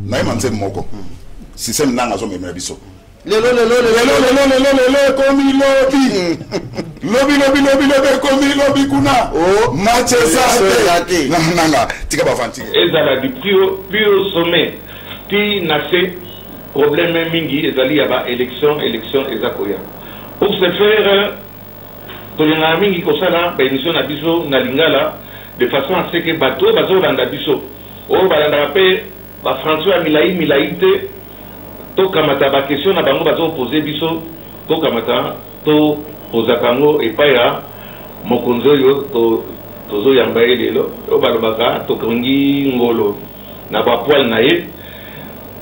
naima nze moko système nanga zo memela biso lelo komi lobi komi lobi kuna Manchester nanga tika bafanti ezala du plus haut sommet ti nase problème mingi ezali ya ba élection ezakoya pour ce faire tolinga mingi kosala ba émission na biso na lingala de façon à ce que bato bazolanda biso o balanda pe ba François milai te to kamata ba question na bango bazo poser biso to kamata to pozakango epaya mokonzo yo to zo yamba elelo o balobaka to kongi ngolo na ba poil na ye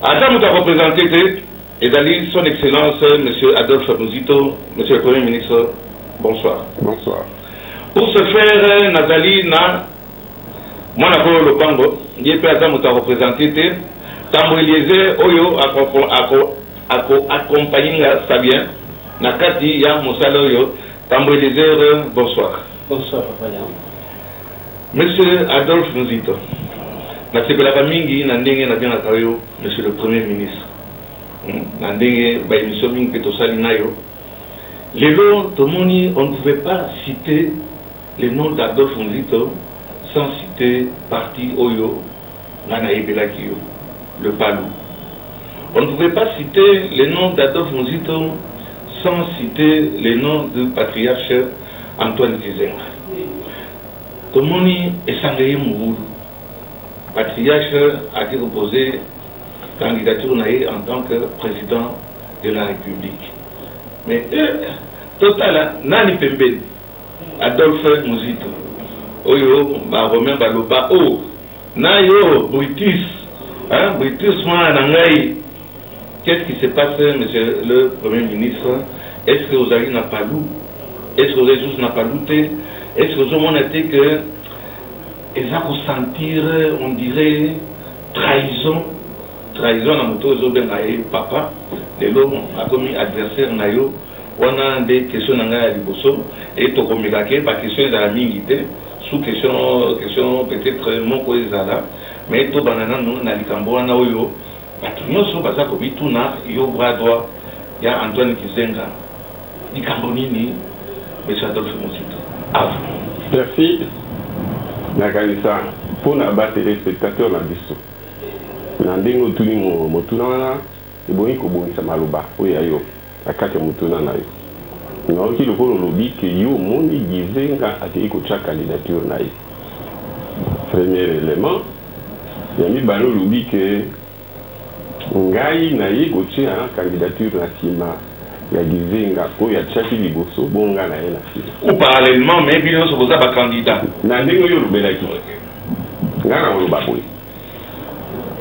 ata muta représenté ezali son excellence monsieur Adolphe Muzito, monsieur le premier ministre. Bonsoir. Bonsoir. Pour ce faire, Nazali na moi na le pango, il peut avoir muta représenté Tambo Eliezer oyo accompagner ça bien. Na kati ya mosala oyo Tambo Eliezer, bonsoir. Bonsoir papa. Monsieur Adolphe Muzito. Na sepelaka mingi na ndenge na bien akayo monsieur le premier ministre. Na ndenge ba émission mingi que tosali nayo. Lelo tomoni on ne pouvait pas citer le nom d'Adolphe Muzito sans citer parti Oyo Nana Ebelaki le Palou. On ne pouvait pas citer le nom d'Adolphe Muzito sans citer le nom du patriarche Antoine Kizenga. Tomoni esangaye Mouroudou. Patriarche a été proposé candidature en tant que président de la République. Mais total, Nani Pembeni, Adolphe Muzito, Oyo, Romain Baloba, Oh, Nayo, Britis, Britis Nangaï. Qu'est-ce qui se passe, monsieur le Premier ministre? Est-ce que vous avez n'a pas loup? Est-ce que vous avez tous n'a pas louté? Est-ce que vous avez été que ils ont ressentir, on dirait, trahison na moto ozobengaye papa lelo a commis adversaire na yo on a des questions nanga ya liboso et to komikake ba question za mingi te sous question peut-être moko ezala mais to banana no na likambo wana oyo bato nyonso baza kobituna yo bras droit ya Antoine Kizenga likambo nini monsieur Adolphe Muzito. Merci. Nakanisa pour abattre les spectateurs na biso na ndenge otuni motuna wana ebongi kobongisa maloba oyo ayo akati motuna na yo naoki lokolo lobi ke yo moni Kizenga akei kotya candidature na ye. Premier élément ya mibale olobi ke ngai na ye kotya candidature na nsima ya Kizenga oyo atyaki liboso bonga na ye na nsima. Ou parallèlement mais bino nyonso boza bacandidat na ndenge oyo olobelaki ngai na oloba boye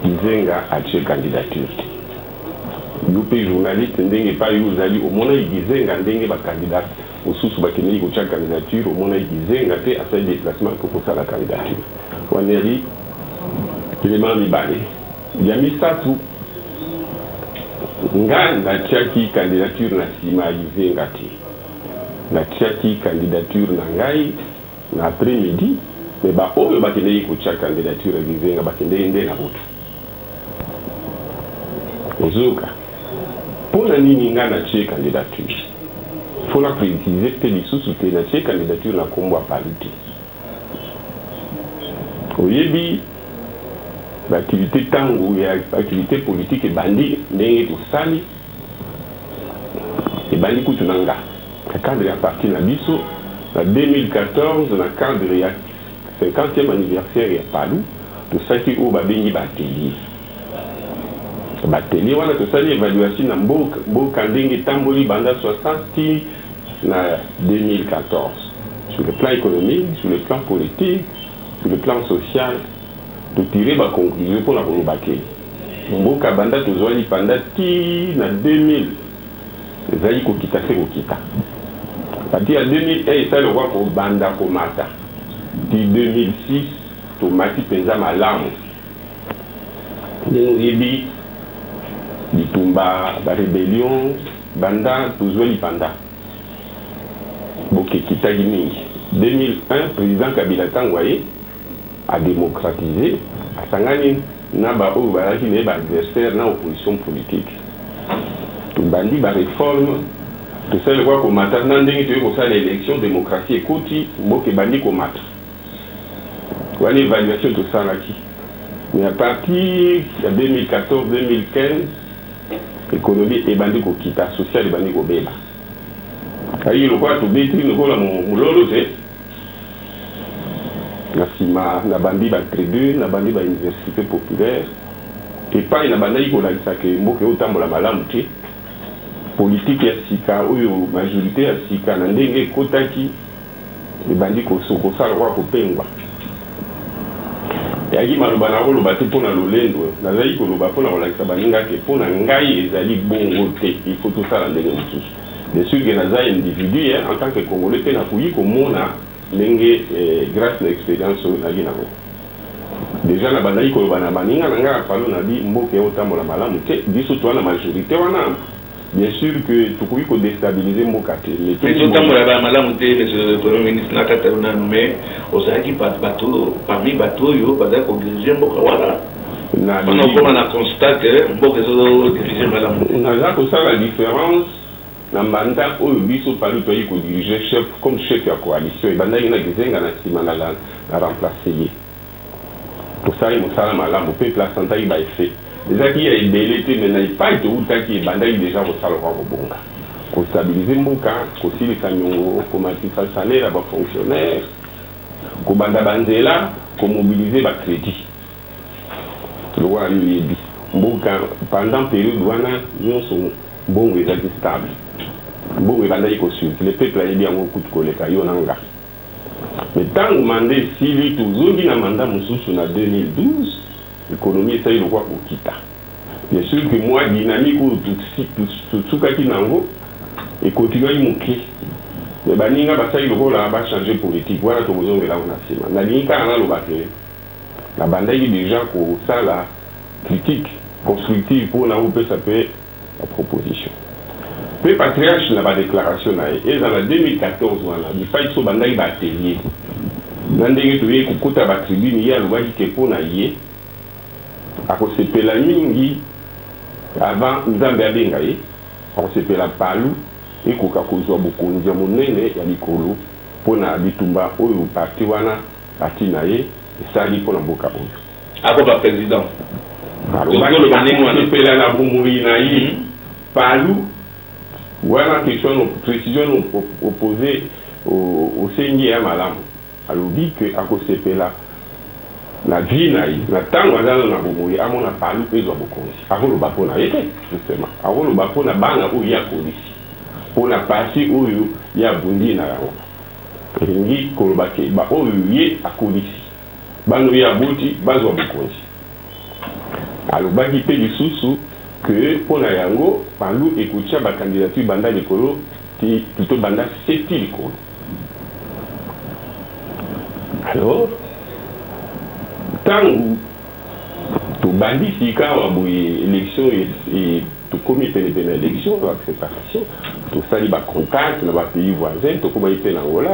Kizenga atie candidature yo mpe journaliste ndenge epai yo ozali omonaki Kizenga ndenge bacandidat mosusu bakendeki kotya candidature omonaki Kizenga te asali déplacement mpo kosala candidature wana eri élément mibale ya misatu ngai natiaki candidature na nsima ya Kizenga te natiaki candidature na ngai na après-midi mais ba oyo bakendeki kotya candidature ya Kizenga bakendeki nde na butu ozoka mpona nini ngai natie candidature fona précise mpe lisusu te natie candidature na nkombo ya pali te oyebi baaktivité ntango ya activité politique ebandi ndenge tosali ebandi kutu na nga na cadre ya parti na biso na 2014 na cadre ya 50e anniversaire ya Palu tosaki oyo babengi baatelier batelier wana tosali évaluation na mboka ndenge etamboli banda 60 na 2014 sur le plan économique, sur le plan politique, sur le plan social totirer ba conclusion pour la kolobake mboka banda tozwali panda ti na 2000 ezali kokita se kokita pati ya 2001 esali okwa kobanda komata ti 2006 tomati mpenza malamu ndenge oyebi bitumba barébellion banda tozwali panda bokekitaki mingi 2001 président Kabila ntango aye a démocratisé asangani na ba oyo bazalaki na ye baadversaire na opposition politique tobandi baréforme tosali kwa komata na ndenge toyei kosala élection démocratie ekoti mboka ebandi komata wana évaluation tosalaki mais à partir ya 2014-2015 économie ebandi kokita social ebandi kobeba ayi lokola tobetri lokola mololo te na nsima na bandi batribune na bandi bauniversité populaire epai na bandaki kolakisaka mboka eotambola malamu te politique ya sika oyo majorité ya sika na ndenge ekotaki ebandi kosala kwa kopengwa yaki maloba na koloba te mpona lolendo nazali koloba mpona kolakisa baninga ke mpona ngai ezali bongo te il faut tosala ndenge mosusu bien sûr ke naza individu en tant que congolais te nakoki komona ndenge grâce na expérience oyo nali nango déjà na bandaki koloba na baninga na ngai apalo nabi mboka eotambola malamu te biso toa na majorité wana bien sûr que tukoki kodestabiliser mboka te totambola ba malamu te monsieur le premier ministre na kata na nommé ozalaki bato parmi bato oyo bazali kodirige mboka wana on a constaté mboka ezodirige malamu naza kosala différence na mbanda oyo biso pali toyei kodirige chef comme chef ya coalition ebandaki na kizenga na nsima na remplace ye tosali mosala malamu mpe place antaki baeffet ezalaki ya ebele te me na epai toutaki ebandaki deja kosala kwa kobonga kostabilize mboka kosilisa nyongo komatisa salaire ya bafonctionnaire kobanda banzela komobilize bacrédit lokola yoyebi mboka pendant période wana nyonso mbongo ezalaki stable mbongo ebandaki kocircule peuple ayebi yango kutu koleka yo na nga me ntango manda esili tozongi na manda mosusu na 2012 économie esali lokwa kokita bien sûr que moi dynamique oyo tosukaki nango ekontinuaki moke me baninga basali lokola bachange politique wana tokozongelako na nsima nalingi kaka naloba ke nabandaki déjà kosala critique constructive mpona kopesa mpe baproposition mpe patriarche na badéclaration na ye eza na 2014 wana bifai so bandaki baatelier na ndenge toyei kokota batribune ye alobaki ke mpona ye akosepela mingi avant nzambe abenga ye akosepela palu ekoka kozwa bokonzi ya monene ya likolo mpona bitumba oyo parti wana parti na ye esali mpona mboka oyo ako baprésident akosepela na bomoi na ye palu wana question précision opposé osengi ya malamu alobi ke akosepela na vie na ye na ntango azala na bomoi amona palu mpe ezwa bokonzi akoloba mpona ye te justement akoloba mpona bana oyo ya polisi mpona pasi oyo ya bundi na yango elingi koloba ke baoyo ye akolisi bana oyo aboti bazwa bokonzi alobaki mpe lisusu ke mpona yango palu ekotia bakandidature banda likolo ti plutôt banda seti likolo alors ntango tobandi sika awa boye élection tokomi penepene ya élection ba préparation tosali bacontact na bapays voisin tokomai mpe na angola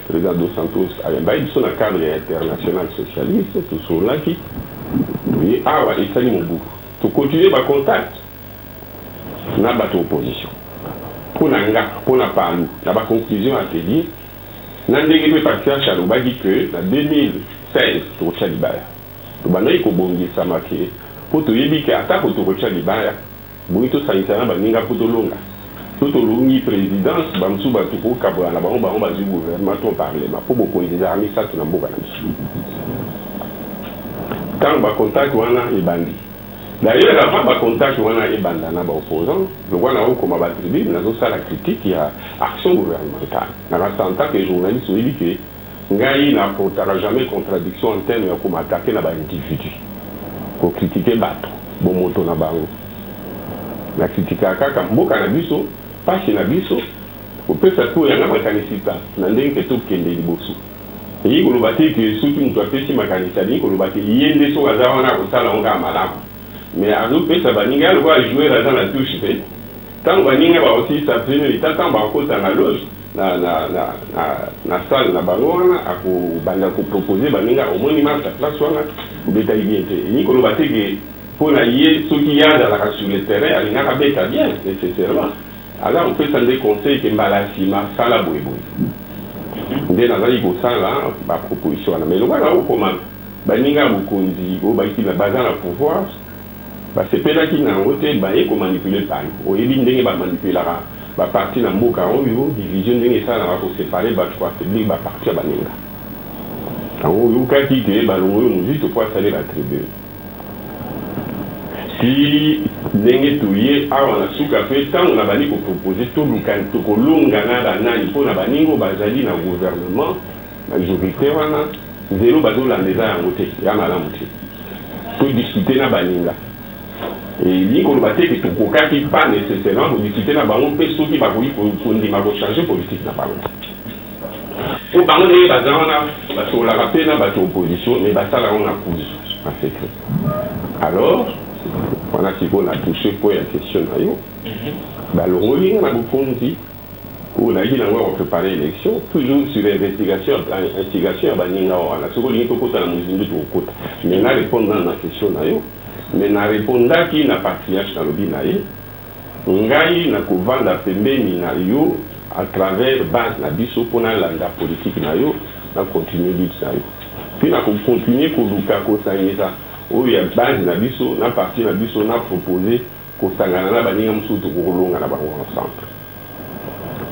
président dos santos ayambai biso na cadre ya international socialiste tosololaki toye awa esali mobuku tokontinue bacontact na bato opposition mpona nga mpona palu na baconclusion atelier na ndenge mpe patriarche alobaki ke na 2016 tokotya libaya tobandaki kobongisama ke mpo toyebi ke atako tokotya libaya bongi tosalisa na baninga mpo tolonga to tolongi présidence bamosusu bato kokabola na bango bazwi gouvernement to parlement mpo bokonzi ezala misato na mboka na biso ntango bacontact wana ebandi d'ailleurs avant bacontact wana ebanda na baopposant lokwa na okoma batribune nazosala critique ya action gouvernementale nakasa en tant que journaliste oyebi ke ngai nakotaka jamais contradiction en terme ya komatake na baindividu kokritike bato bomoto na bango nakritikaka kaka mboka na biso pasi na biso kopesa to yanga makanisi place na ndenge tokende liboso eyi koloba te ke soki moto apesi makanisi alingi koloba te ye nde soki aza wana akosala onga malamu mais azopesa baninga ya lokola joueur aza na touche te ntango baninga baosilisa premier leta ntango bakota na loge na salle na bango wana akobanda kopropose baninga omoni marche à place wana obetaki bien te elingi koloba te ke mpo na ye soki ye azalaka sur le terrain alingaka beta bien nécessairement aza kopesa nde conseil ke mbala nsima sala boyeboye nde nazali kosala baproposition wana mais lokwa na okoma baninga bokonzi oyo bayiki baza na pouvoir basepelaki na yango te baye komanipule pani oyebi ndenge bamanipulaka baparti na mboka oyo division ndenge esalaka kosepare bato koaffaiblir baparti ya baninga yango oyokaki te balongo oyo mozitu po asali batribune si ndenge toye awa na suka mpe ntango na bali kopropose tokolonga na banani mpo na baningo bazali na gouvernement majorité wana nzelo bazolanda eza yango te ya malamu te todiskute na baninga elingi koloba te ke tokokaki pas nécessairement kodiskute na bango mpe soki bakoki kondima kochange politique na bango po bango ndenge baza wana basolaka mpe na bato opposition mais basalaka na cousu en secret alors wana sikoyo na touche po ya question na yo balongolinga na bokonzi oyo nayaki nango ya koprépare élection toujours sur instigation ya baninga wana soki olingi tokota na mozindu tokokota mais na répondre na question na yo mais na répondaki na patriarche nalobi na ye ngai na kovanda pembeni na yo à travers base na biso mpo nalanda politique na yo na continue lutte na yo mpe na kocontinue koluka kosangisa oyo ya base na biso na parti na biso na propose kosangana na baninga mosusu tokokolonga na bango ensemble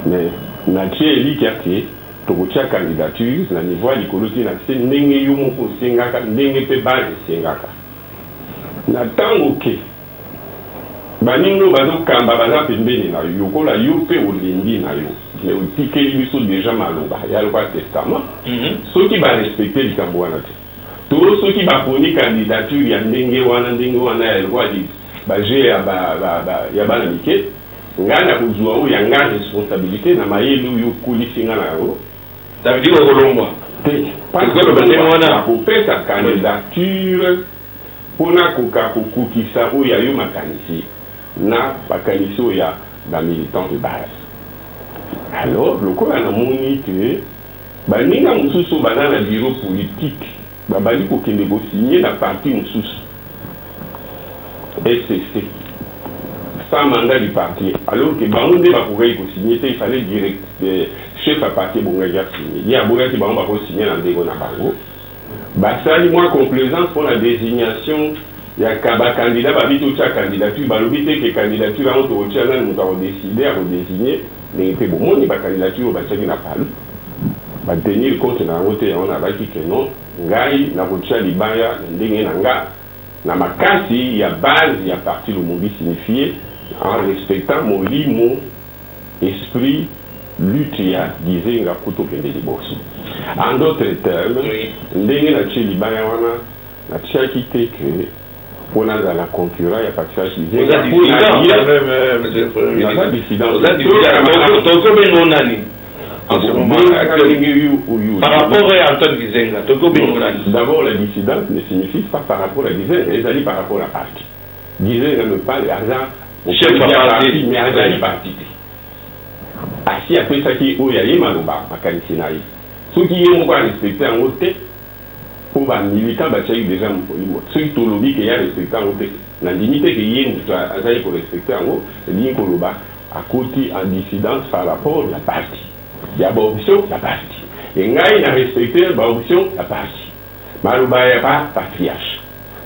mais na tie elika te tokotia candidature na niveau ya likolo te na se ndenge yo moko osengaka ndenge mpe base esengaka na ntango ke baningo bazokamba baza pembeni na yo kola yo mpe olingi na yo mais otikeli biso déjà maloba ya lokwa testament soki barespecte likambo wana te to soki baponi candidature ya ndenge wana ya lokwa baje ya bana mike ngai na kozwa oyo ya ngai responsabilité na mayele oyo okolisi nga na yango davidi kokolongwa te akopesa candidature mpona koka kokokisa oyo ya yo makanisi na bakanisi oyo ya bamilitant de base alors lokola namoni te baninga mosusu baza na bureau politique babali kokende kosinye na parti mosusu SCC sans mandat du parti alors que bango nde bakokaki kosinye te il fallait direct chef à parti bongaki asinye ye abongaki bango bakosinye na ndenge na bango basali mwa complaisance pour la désignation ya bakandidat babi totia candidature balobi te ke candidature yango tokotia nani moto akodeside akodésigne ndenge mpe bomoni bacandidature oyo batiaki na palu batenir compte na yango te yango nabaki ke non ngai nakotia libaya na ndenge na nga na makasi ya base ya parti Lumumbi signifie en respectant molimo esprit lutte ya Gizenga kutokende liboso. En d'autres termes, ndenge na tie libaya wana na tiaki te ke mpona azala concurrent ya patriarche Gizenga tokobengo nani par rapport à Antoine Gizenga tokobengo nani. D'abord la dissidence ne signifie pas par rapport à Gizenga, ezali par rapport à parti. Gizenga ne parle hasard au chef de parti mais azali parti asi apesaki oyo aye maloba makanisi na ye soki ye moko arespecte yango te mpo bamilitant batiaki déjà mokolimo soki tolobi ke ye arespecte yango te nandimi te ke ye moto azali korespecte yango elingi koloba akoti en dissidence par rapport ya parti ya baoption ya parti engai na respecte baoption ya parti maloba ya ba patriarche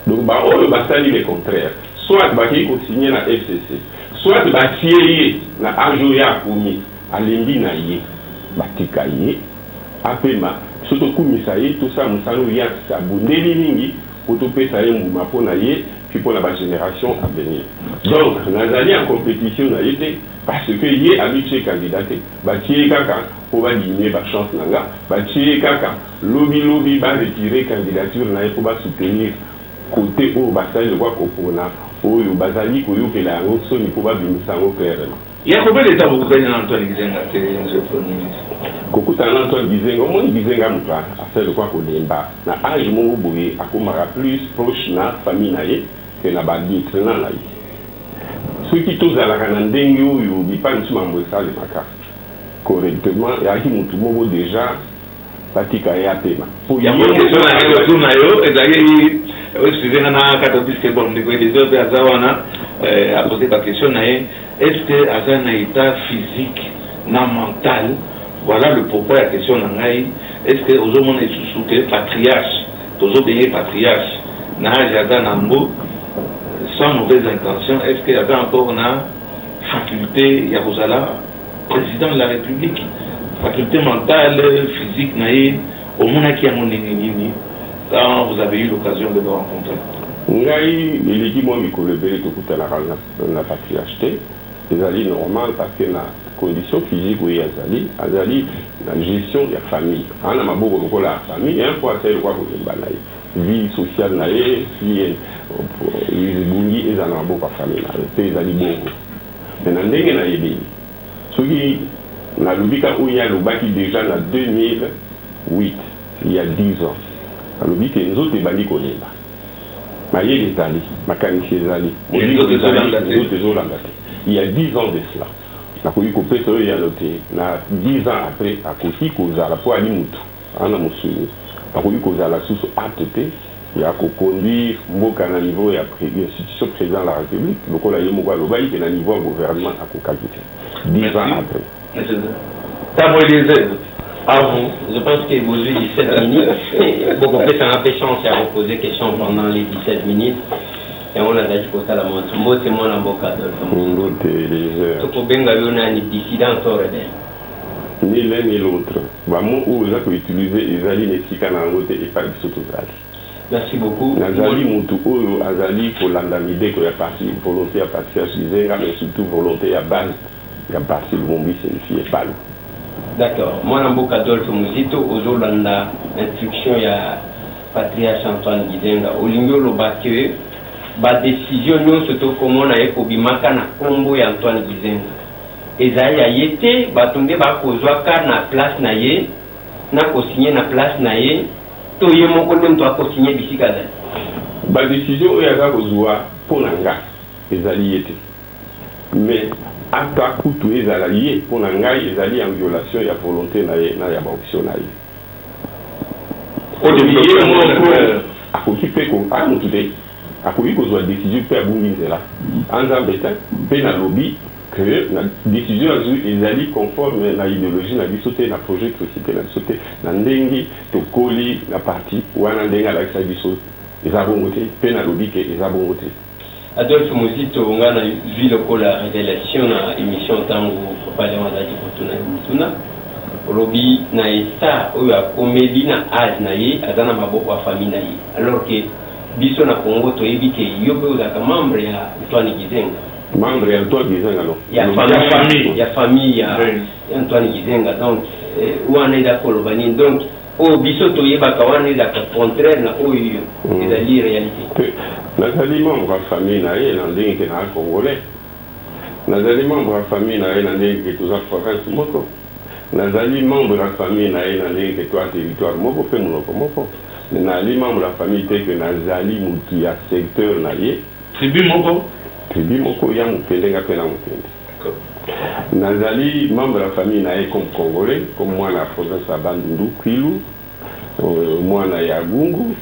donc baoyo basali le contraire soit bakei kosigné na FCC soit batie ye na ajo ya akomi alembi na ye batika ye apema so tokumisa ye tosala mosala oyo ya sabundeli mingi po topesa ye mbuma mpo na ye puis mpo na bagénération à venir donc nazali en compétition na ye te parce que ye abitie candidat te batie ye kaka mpo badimie bachance na nga batie ye kaka lobi baretire candidature na ye mpo basoutenir côté oyo basali lokwa kopona oyo bazali koyokela yango soni mpo babimisa yango clairement yakobele eta bokutani na Antoine Gizenga te monsieur le premier ministre kokutana na Antoine Gizenga omoni Gizenga moto asali lokwa kolemba na age moko boye akomaka plus proche na famille na ye ke na badietrena na ye soki tozalaka na ndenge oyo bipanisu mambo esalemaka correctement et à qui mutumo déjà patika ya tema pour y avoir une question na yo ezali excusez na katobisque bon de des autres azawana a posé la question na est-ce que azana état physique na mental voilà le pourquoi la question na ngai est-ce que aux hommes sous que patriarche tous obéir patriarche na azana mbo sans mauvaise intention est-ce que y a encore una faculté ya kozala président de la République faculté mentale, physique, au moins qui a mon quand vous avez eu l'occasion de le rencontrer. Ngai, il dit moi, Miko Lebele, tout la patriarché, c'est normal parce que la condition physique où il y a Azali, la gestion de la famille. On a beaucoup de la famille, un fois c'est le quoi que vous vie sociale, vie, les bouillis, ils en ont beaucoup de famille, les Azali beaucoup. Mais dans les gens, ceux qui na lubika uya lubaki déjà en 2008 il y a 10 ans na lubika nzote bandi kolemba maye ezali makanisi ezali il y a 10 ans de cela na koyi kopesa oyo ya lote na 10 ans après akoki kozala po ali mutu ana musuni akoki kozala susu atete ya koconduire mboka na niveau ya institution président de la République lokola ye moko alobai ke na niveau ya gouvernement akokaki te 10 ans après. À vous, je pense que vous avez 17 minutes. Beaucoup plus en empêchant à vous poser question pendant les 17 minutes. Et on a dit que la montre. Moi, c'est mon avocat. Une dissidence ni l'un ni l'autre. Moi, où vous avez utilisé les alliés mexicains en route et pas du tout. Merci beaucoup. Nazali Moutou, Azali, pour l'andamide, qu'il y a parti volonté à partir mais surtout volonté à base. Il y a parti le Mombi, c'est une fille pas. D'accord. Moi, je suis Adolphe Muzito, aux Olanda, instruction, il y a patriarche Antoine Gizenga. Au Lingio, le bac, la décision, nous, surtout comme on a eu pour Bimaka, na combo et Antoine Gizenga. Et ça y a été, batumbe, bakozwa, car na place na ye, na co-signé na place na ye, to ye mon condom, toi co-signé d'ici Kazan. La décision, il y a kozwa, pour nanga, les alliés. Mais, ata kutu ezali pour ngai ezali en violation ya volonté na ya option na ye au début akoki pe ko mutu te akoki kozwa décision pe abungi nzela anzambe te pe na lobi que la décision ezali conforme na idéologie na biso te na projet de société na biso te na ndenge tokoli na parti wana ndenge alakisa biso eza bongo te pe na lobi ke eza bongo te. Adolphe Muzito, on a vu la révélation dans l'émission Tango, Parlement d'Adjikotuna Mutuna. Robi na esta ou a comédie na âge na ye, adana maboko a famille na ye. Alors que biso na Congo to ebike yobe uzaka membre ya Antoine Gizenga. Membre ya Antoine Gizenga non. Ya famille ya Antoine Gizenga donc ou on est d'accord bani donc au biso to yebaka wana ezaka contraire na oyo ezali réalité. Nazali membre de la famille na ye na ndenge ke na congolais. Nazali membre de la famille na ye na ndenge ke toza province moko. Nazali membre de la famille na ye na ndenge ke toza territoire moko pe monoko moko. Nazali membre de la famille te ke nazali mutu ya secteur na ye. Tribu moko ya mupende nga pe na mupende. Nazali membre de la famille na ye comme congolais, comme moi na province ya Bandundu, Kwilu, moi na ya Gungu.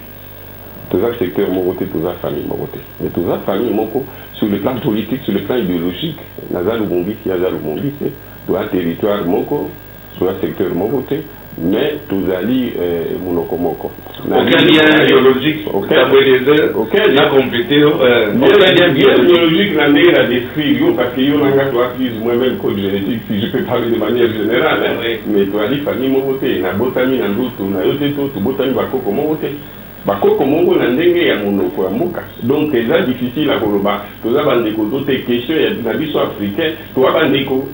Tous les secteurs mokoté, tous les familles mokoté. Mais tous les familles moko sur le plan politique, sur le plan idéologique, Nazal Bombi, Yazal Bombi, c'est tout un territoire moko, sur le secteur mokoté, mais tous ali monoko moko. Aucun lien idéologique, aucun lien complété, aucun lien biologique n'a rien à décrire parce que yo nanga toi plus moi-même code génétique si je peux parler de manière générale, mais toi ali famille mokoté, na botami na ndutu, na yote to botami bakoko mokoté. Bakoko mongo na ndenge ya monoko ya muka donc c'est difficile à koloba toza bandeko tote question ya na biso africain to bandeko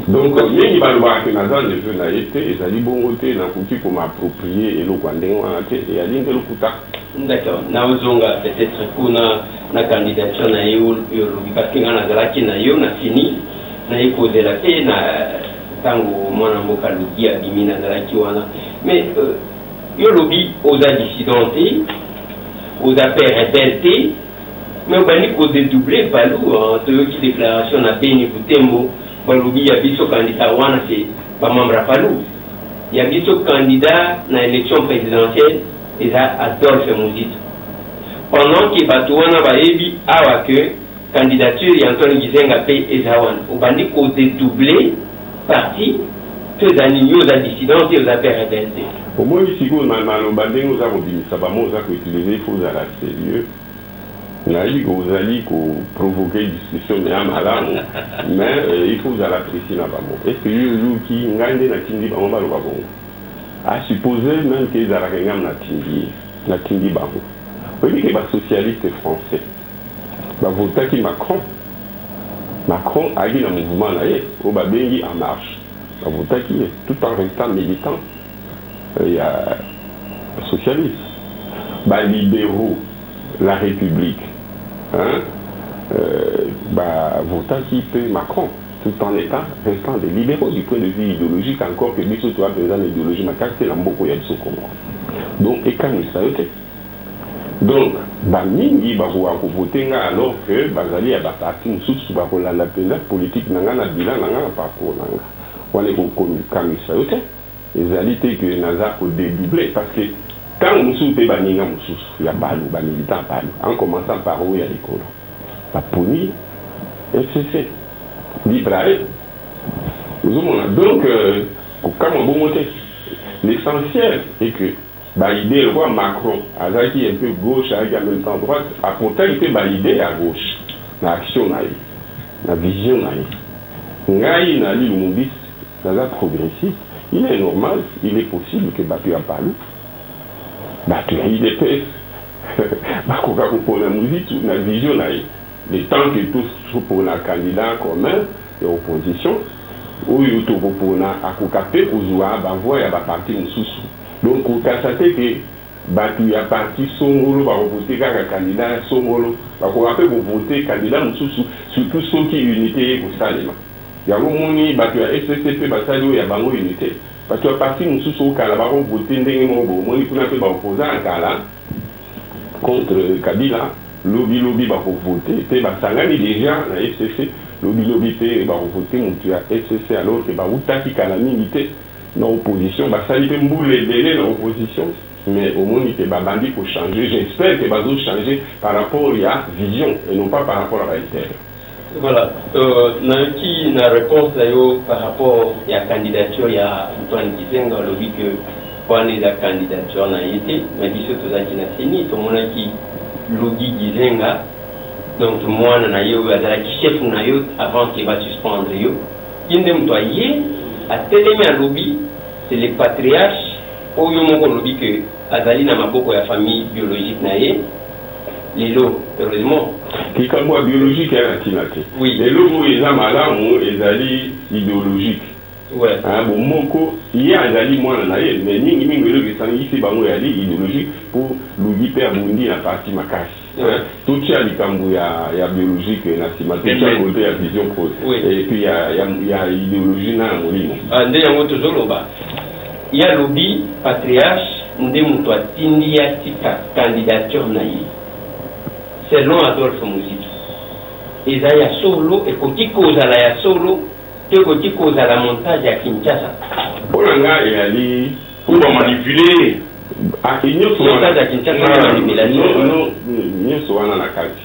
donc mingi baloba ke naza neveu na ye te ezali bongo te nakoki komaapproprier eloko ya ndenge wana te eyalingi lokuta. D'accord, naozonga peut-être kuna na candidature na ye olobi parce que nga nazalaki na yo na fini na ye kozela te na ntango mwana mboka lobi abimi nazalaki wana mais yo lobi aux dissidentés, aux affaires rebelles, mais on va dire qu'au dédoubler, Balou, en qui déclaration à Béni Boutembo, balobi ya biso candidat wana c'est ba membre palou ya biso candidat na élection présidentielle eza Adolphe Muzito pendant que bato wana bayebi awa que candidature ya Antoine Gizenga pe eza wana obandi ko dédoubler parti que d'animaux aux dissidents et aux PRDC. Au moins, ici, nous avons dit ça va utiliser, il faut aller sérieux. Nous avons provoquer une discussion, mais il faut aller apprécier là-bas. Est-ce que nous qui gagnent la Tindi, on va le voir. À supposer même qu'ils ont gagné la Tindi Bamou. Vous voyez que les socialistes français, vous voyez Macron. Macron a eu un mouvement là, au Babengi en marche. Vous voyez tout en restant militant. Il y a les socialistes, les libéraux, la République, voter qui peut Macron, tout en restant des libéraux du point de vue idéologique, encore que nous sommes présents l'idéologie, mais c'est l'amboco y a du donc, et quand nous savons, donc, mingi voter alors que bazali a parti sous la politique n'a bilan n'a parcours on est comme ça les alités que Nazar a dédoublé parce que quand nous sommes baninga il y a balou militant balou en commençant par où il y a l'école pas puni FCC libraire donc comme on peut monter l'essentiel est que l'idée le roi Macron qui est un peu gauche avec en même temps droite a pourtant été validé à gauche l'action la vision ngai na li lumundis Nazar progressiste. Il est normal, il est possible que Batu a parlé. Batu a IDPS. Bakoka pour la musique, la vision, le temps que tous pour un candidat commun et opposition, ou pour un café pour jouer à voix et à partir sous. Donc, on a constaté que Batu a parti son rôle, va voter un candidat son rôle, va voter candidat sous, surtout ceux qui unité pour ça. Il y a un moment où SCP Bassalo et Bango unité. Parce que parti nous sous Kala Baron voté ndenge mo ni kuna pe ba opposant Kala contre Kabila lobby ba voter te ba sangani déjà na SCC lobby te ba voter mutu ya SCC alors que ba utaki Kala minité na opposition ba sali pe mboule délai na opposition mais au moins il ba bandi pour changer j'espère que ba zo changer par rapport à vision et non pas par rapport à réalité. Voilà, na réponse par rapport à la candidature, il y a Antoine Gizenga, le dit que pour la candidature n'a été, mais il y a tout ça qui n'a fini, tout le monde qui lobby Gizenga, donc moi, qui chef avant qu'il va suspendre, il y a tellement lobby, c'est les patriarches, pour le lobby que Azali n'a pas beaucoup de famille biologique, les lots, heureusement. Qui est biologique et antinate. Oui. Les lots où ils ont malade, ils alliés idéologiques. Ouais. Bon, moko, il y a un allié moins en aïe, mais ni le sang ici, bango allié idéologique pour l'ouïe père Bundi la partie macasse. Tout ça, il y a biologique et national. Tout ça, il y a vision pose. Et puis il y a idéologie dans le livre. Il y a lobby, patriarche, ndemutwa tindia tika candidature naïe. Selon Adolphe Muzito. Et ça y a solo, et quand il cause à la solo, que quand il cause à la montage à Kinshasa. Pour l'anga, il a dit, pour manipuler. Ah, il y a montage à Kinshasa, manipulation. Non, il y a souvent dans la carte.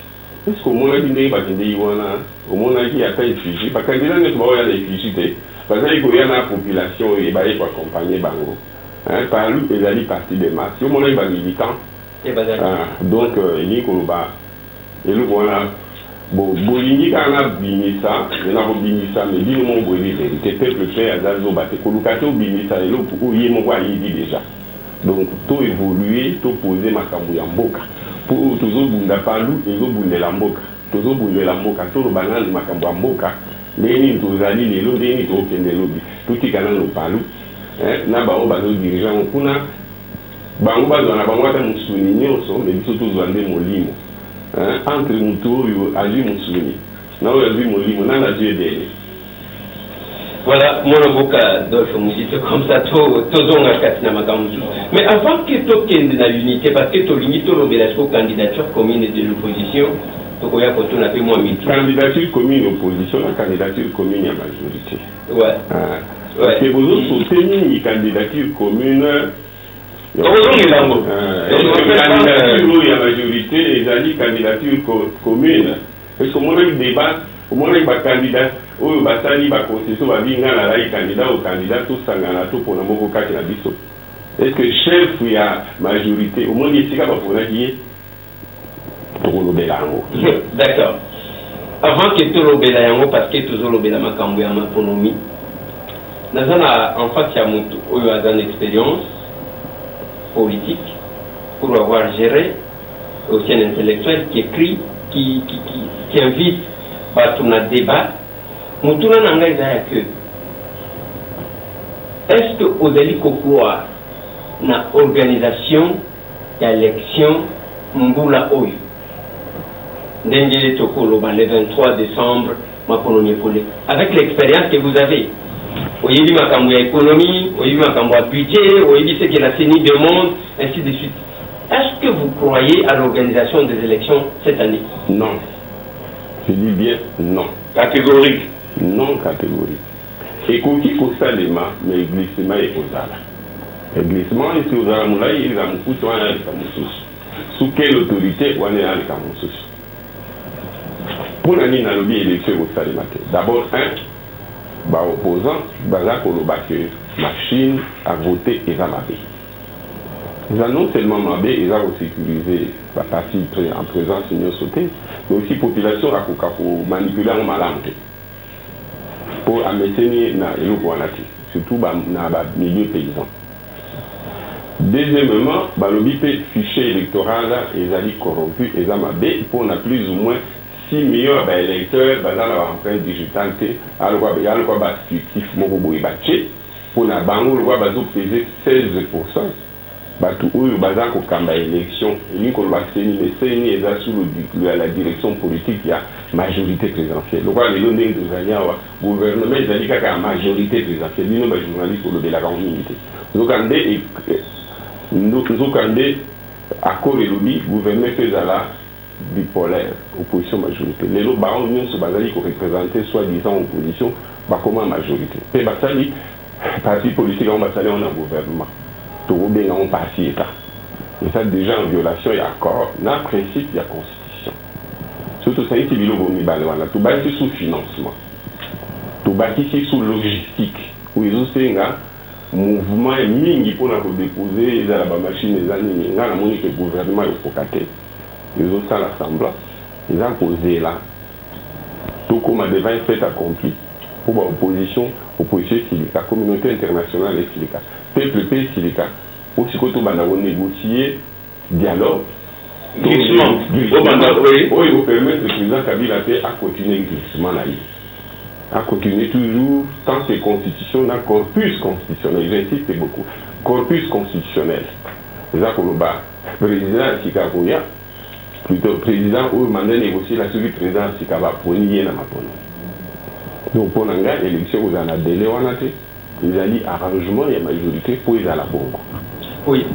Est-ce qu'au moins, il y a des au moins, il y a des réfugiés. Parce que les gens ne sont pas des réfugiés. Parce qu'il y a une population, il y a des accompagner Bango. Par lui, il y a des parties de masse. Au moins, il y a des militants. Donc, il y a et le voilà. Bon, Boligny, quand on a bini ça, on a bini ça, mais dis mon boy, c'est peuple fait à Zazo, batte, colocation bini ça, et l'autre, où il dit déjà. Donc, tout évoluer, tout poser ma cambouille en boca. Pour toujours bunda palou, et toujours bunda la boca. Toujours bunda la boca, tout le banal, ma cambouille en boca. Les nids, tous les alliés, les lots, les nids, aucun des lobbies. Tout qui canal au palou. N'a pas au bateau dirigeant, on a. Bango bazo na bango ata musuni nyonso mais biso tozwande molimo entre mutu oyo azwi musuni na oyo azwi molimo nani azwi edele. Voilà, mon avocat Adolphe Muzito comme ça tozonga kati na makambo. Mais avant que tokende na l'unité parce que to limite l'obélisation candidature commune de l'opposition Candidature commune opposition, la candidature commune à majorité. Ouais. Parce que vous autres soutenez une candidature commune. Candidature à majorité, les alliés candidature commune. Parce que moi, le débat, moi, les candidats, où Bassani va concession, va venir à la candidat au candidat, tout ça, pour nous, est-ce que chef, il y a majorité, au moins, il y a pour d'accord. Avant que tout le bélayango, parce que toujours le bélayango kambu ya maponomi, nazana en fait ya mutu oyo a une expérience politique pour avoir géré aussi un intellectuel qui écrit, qui invite à tout un débat. Mutu na nanga izaya que est-ce que Odeli Kokoa na organisation d'élection mbula oyo Ndengele Tokolo, le 23 décembre, avec l'expérience que vous avez, Oyebi Makambo ya économie, Oyebi Makambo ya budget, Oyebi ce que la CENI demande, ainsi de suite. Est-ce que vous croyez à l'organisation des élections cette année? Non. Je dis bien non. Catégorique. Non catégorique. Et quand il faut ça les mains, mais le glissement est aux ala. Le glissement est aux ala, il y a un coup de soin à sous quelle autorité on est à l'école? Pour l'année, dans l'élection au Salimate, d'abord, opposant, que machine à voter et à mabé. Ils ont non seulement mabé, ils ont sécurisé la partie en présence de sauté, mais aussi la population a manipuler en malamté. Pour maintenir surtout dans le milieu paysan. Deuxièmement, le fichier électoral est corrompu et mabé pour on a plus ou moins 6 millions d'électeurs dans l'empreinte digitale, alors qu'il y a un fictif pour la banque, peser 16%. Tout le bazar pour l'élection, sous la direction politique, il y a majorité présidentielle. Le gouvernement est la majorité présidentielle. Nous sommes journalistes pour le la unité. Nous sommes accord et lobby, gouvernement fait la bipolaire, opposition majorité. Les lots barons nous se basent pour représenter soi-disant opposition, comment majorité. Et basali, parti politique on basali on a gouvernement. Tout bien on parti état. Et ça déjà en violation il y a accord, dans le principe il y a constitution. Surtout ça il y a tout bâti sous financement, tout bâti sous logistique. Où ils ont fait un mouvement mingi pour déposer les machines les années. Il y a le gouvernement est focaté. Ils ont ça l'Assemblée, ils ont posé là. Tout comme devant un fait accompli pour l'opposition, silica, communauté internationale et silica, peuple pays silica, pour ce que tout le monde négocier, dialogue. Glissement. Oui, il vous permet le président Kabila à continuer le glissement là. À continuer toujours, tant que constitution, dans corpus constitutionnel, j'insiste beaucoup, corpus constitutionnel. C'est ça pour le bas. Président Sikabouya, plutôt président ou mandat négocier la suite président Sikaba pour nier la mapono. Donc pour l'élection, vous en avez délai, ils ont dit arrangement et majorité pour ils à la bongo. Oui.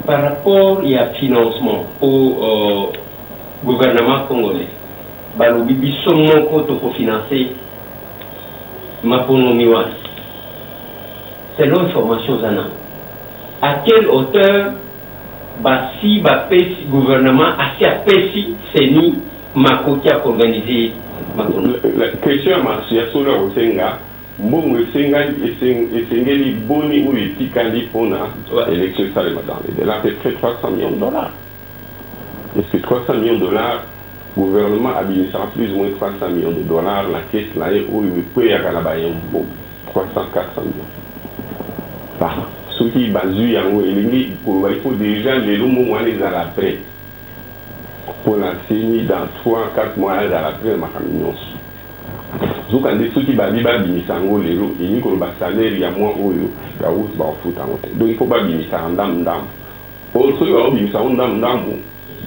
Par rapport à financement au gouvernement congolais, le bibi seulement pour financer mapono miwan. Selon l'information Zana, à quelle hauteur si le gouvernement a si c'est nous qui a organisé la question est sur le Senga. Bon, le Senga est boni ou est pour l'élection de là, c'est 300 millions de dollars. Est-ce que 300 millions de dollars, le gouvernement a mis plus ou moins 300 millions de dollars, la caisse là, où il peut y avoir 300, 400 millions. Par ceux qui basent il faut déjà les lots les à l'après. Pour la CENI dans 3-4 mois à l'après, ma famille. Donc, ceux qui basent les lots, il y a un salaire, il y a moins haut, il y a un foot en hôtel. Donc, il ne faut pas bimisa en dame. Pour ceux qui ont bimisa en dame,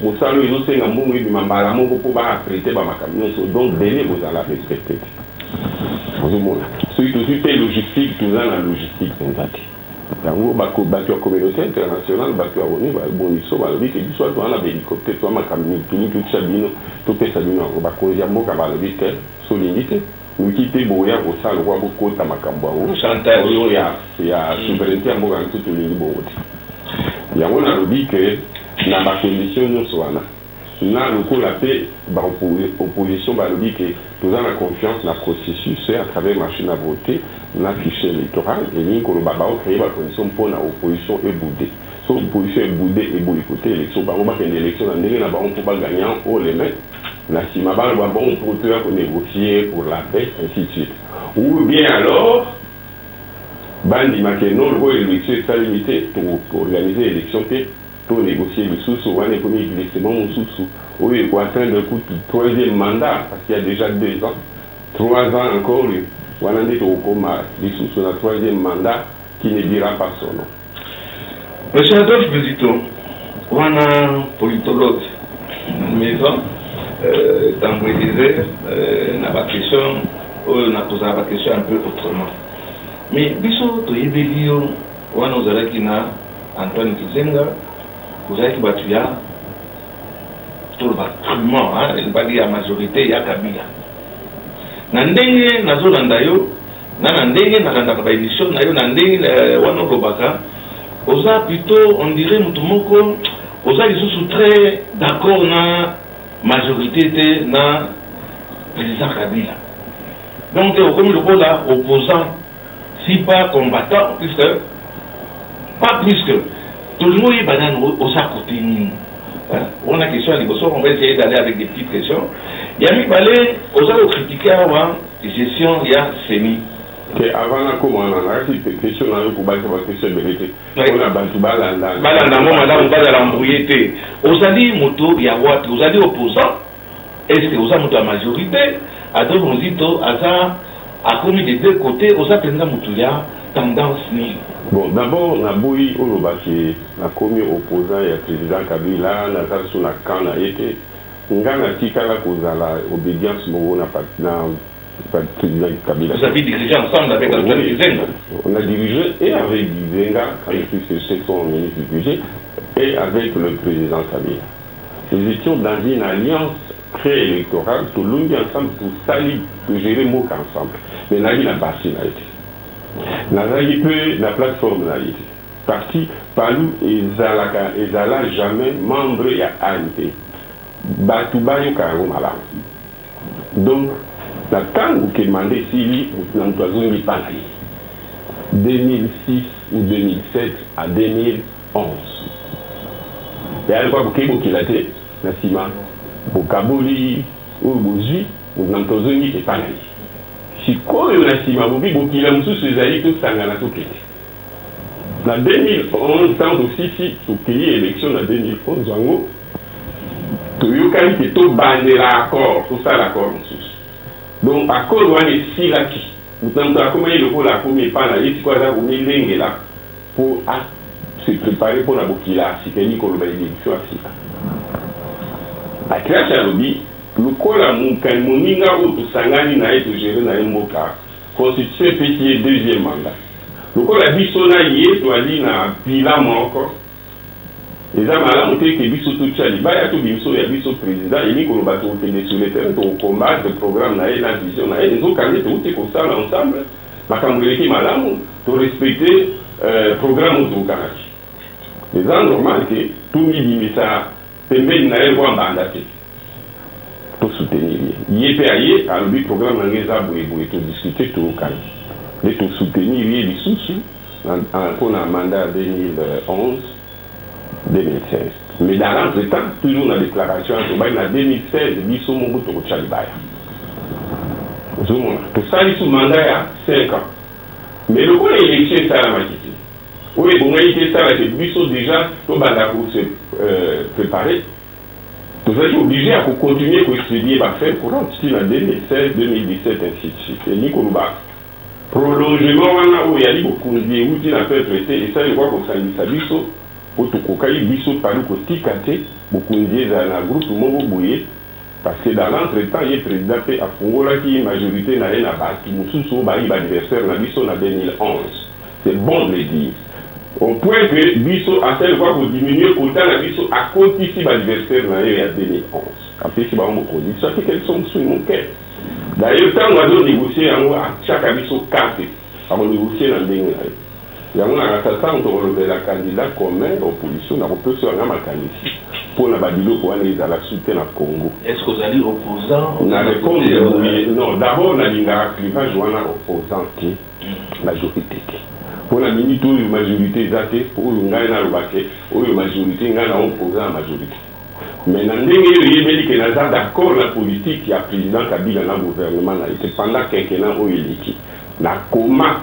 mon salaire, ils ont fait un bon oui, mais ma pour pas apprêter ma camion. Donc, délai, vous allez respecter. Ceux qui ont fait logistique, tout ça, la logistique, c'est ça. yango bato ya communauté internationale bato ya oni baboniso balobi ke biso bato wana bahélicoptère to makamikini totisa bino topesa bino yango bakonzi ya mboka balobi te solingi te noki te boya kosala lokwa bokota makambo yango oyo ya souveraineté ya mboka yango tolingi bongo te yango nalobi ke na bacondition nyonso wana na lokola pe opposition balobi ke toza na confiance na processus à travers machine à voter na fichier électoral elingi koloba baocreye bacondition mpona opposition eboude so opposition eboude eboyi kote élection bango bakende élection na ndenge na bango mpo bagagnant haut les mains na nsima baloba bon mpo toya konégocier pour la paix ainsi de suite ou bien alors bandimake non lokola élection esalemi te toorganiser élection te pour négocier le sous-sous, on est comme glissement au sous-sous. Oui, il faut atteindre le coup du troisième mandat, parce qu'il y a déjà 2 ans, 3 ans encore, on a dit au coma, le sous-sous, le troisième mandat, qui ne dira pas son nom. Monsieur Adolphe Buzito, on a un politologue, maison, dans le désert, on a pas question, on a posé la question un peu autrement. Mais, Bissot, tu es bélion, on a nos élèves qui n'a Antoine Kizenga, vous avez qui battu là, tout le bâtiment, il va dire la majorité, il y a Kabila. Nandenge, Nazolanda yo, Nandenge, Nalanda Kabaïdisson, Nandenge, Wano Kobaka, Oza plutôt, on dirait, Moutoumoko, Oza ils sont très d'accord na majorité na président Kabila. Donc, comme le rôle opposant, si pas combattant, puisque, pas plus que. Tout le monde est banane aux côté. On a question à l'époque, on va essayer d'aller avec des petites questions. Il y a mis balai aux critiquer avant gestion, il y a semi. Avant la commande, on a une question pour battre votre question de vérité. On a battu balanda. Balanda, madame, on va l'embrouiller. Aux alliés moto, il y a what? Aux alliés opposants, est-ce que vous avez la majorité? À deux mozito, à ça, à commis des deux côtés, aux apprenants moutouya, tendance ni. Bon, d'abord, on a bouilli au Lobaki, la commis opposant et le président Kabila, on a sur la canne a été. On a dit qu'à la cause de l'obédience, on n'a pas le président Kabila. Vous avez dirigé ensemble avec Antoine Gizenga? On a dirigé et avec Gizenga, quand il fut son ministre du budget, et avec le président Kabila. Nous étions dans une alliance préélectorale, tout le monde ensemble pour salir, pour gérer MOC ensemble. Mais là, il n'a pas été. La plateforme n'a été parti par nous et Zala jamais membre de l'ANP. Batoubayo Karo Malam. Donc, la temps où il m'a décidé, nous avons 2006 ou 2007 à 2011. Et à l'époque, il a été, Nassima, Bokaboli, ou Bouzui, nous avons et Panay. Si quoi on a si ma bobi bokila musu sezali tout sangana tout kete. Na 2011 tant aussi si tout pays élection en 2011 wango to yoka ki to bandela accord tout ça l'accord musu. Donc accord wani si la ki. Mutanto akoma ile ko la komi pa na yiti kwa za ko milenge là pour se préparer pour la bokila si keni ko ba élection asika. La création à lobby le kola moninga ou tout sangani na et géré na mboka constitué petit deuxième mandat le kola bisona yé to ali na bila moko les amala monté que biso tout chali ba ya to biso ya biso président et ko ba to tene sur le terrain to combattre le programme na et la vision na et les autres candidates tout ko ça ensemble makamulé ki malamu to respecter programme au Kanaki les gens normal que tout mi ça tembe na e kwa mandaté pour soutenir. Il est payé à le programme dans les arbres et pour discuter tout au calme. Mais pour soutenir les sous pour un mandat 2011-2016. Mais dans l'entretemps, toujours dans la déclaration, en 2016, il y a un peu de Chalibaya. Tout ça, il y a un mandat il y a 5 ans. Mais le coup de l'élection, ça a été. Oui, bon, il y a déjà pour se préparer. Nous sommes obligés à continuer à étudier la faire courante en 2016, 2017, ainsi de suite. Et Nikoluba, prolongement, où il y a beaucoup de outils à faire traiter, et ça, je vois qu'on s'en dit ça, biso, pour tout le biso, par le côté, beaucoup de gens dans la groupe, tout le monde bouillé, parce que dans l'entretemps, il y a le président à Fongola qui est majorité dans la base, qui nous sous-sous, adversaire, dans biso, en 2011. C'est bon de le dire. Au point que biso a fait quoi pour diminuer autant la biso à cause ici l'adversaire dans l'année 2011. Après si on me dit ça fait qu'elles sont sous mon cœur. D'ailleurs quand on a négocié à chaque biso carte, on a négocié dans des il y a un assassin qui a la candidat commun opposition n'a pas sur un candidat pour la badilo pour aller dans la soutien au Congo. Est-ce que vous allez opposant? On a répondu non. D'abord on a dit clivage ou un opposant qui majorité. Pour la minute où la majorité est pour le gars où la majorité est opposant à la majorité. Mais dans les pays qui sont d'accord la politique, il y a président Kabila dans le gouvernement pendant quelques ans où il est qui. Na coma,